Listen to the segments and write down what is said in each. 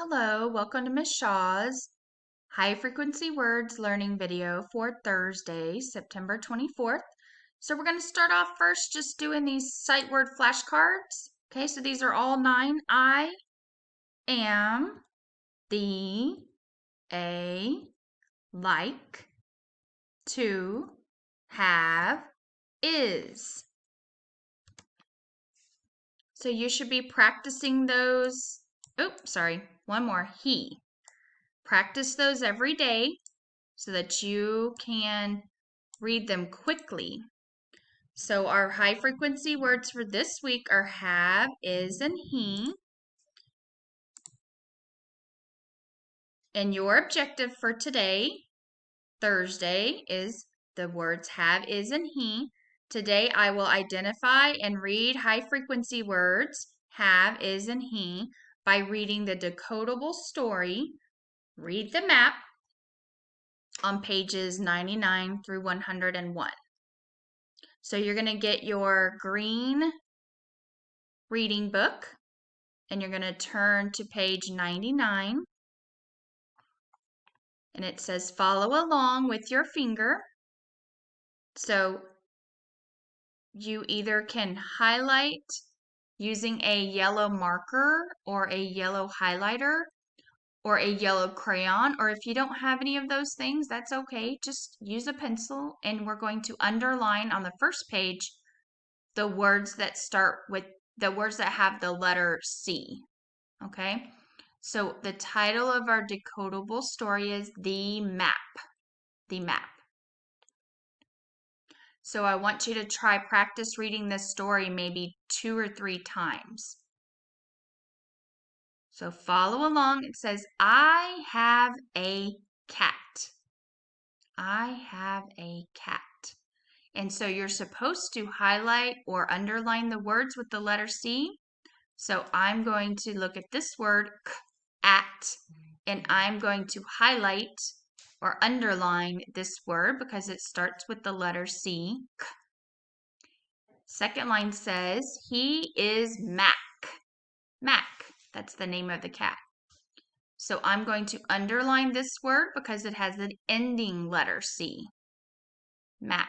Hello, welcome to Miss Shaw's High Frequency Words Learning video for Thursday, September 24th. So we're going to start off first just doing these sight word flashcards. Okay, so these are all 9. I am, the, a, like, to, have, is. So you should be practicing those. Oops, sorry, one more, he. Practice those every day so that you can read them quickly. So our high frequency words for this week are have, is, and he. And your objective for today, Thursday, is the words have, is, and he. Today I will identify and read high frequency words, have, is, and he, by reading the decodable story, read the map, on pages 99 through 101. So you're going to get your green reading book and you're going to turn to page 99. And it says follow along with your finger. So you either can highlight using a yellow marker or a yellow highlighter or a yellow crayon, or if you don't have any of those things, that's okay. Just use a pencil and we're going to underline on the first page the words that start with the words that have the letter C. Okay? So the title of our decodable story is The Map. The Map. So I want you to try practice reading this story maybe 2 or 3 times. So follow along. It says, I have a cat. I have a cat. And so you're supposed to highlight or underline the words with the letter C. So I'm going to look at this word, at, and I'm going to highlight or underline this word because it starts with the letter C. Second line says, he is Mac. Mac, that's the name of the cat. So I'm going to underline this word because it has an ending letter C. Mac.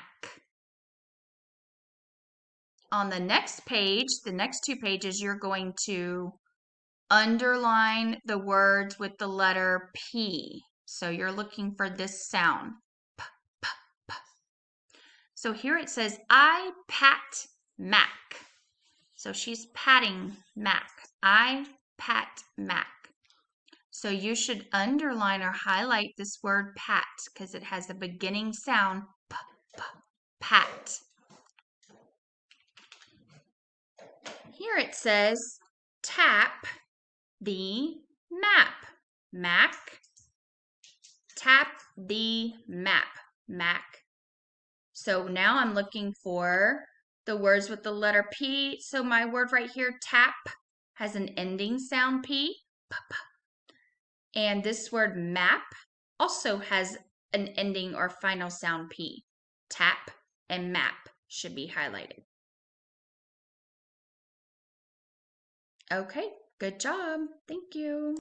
On the next page, the next 2 pages, you're going to underline the words with the letter P. So you're looking for this sound. P, p, p. So here it says, I pat Mac. So she's patting Mac. I pat Mac. So you should underline or highlight this word pat because it has the beginning sound p, p, pat. Here it says, tap the map. Mac. Tap the map. Mac. So now I'm looking for the words with the letter P. So my word right here, tap, has an ending sound P. And this word map also has an ending or final sound P. Tap and map should be highlighted. Okay, good job. Thank you.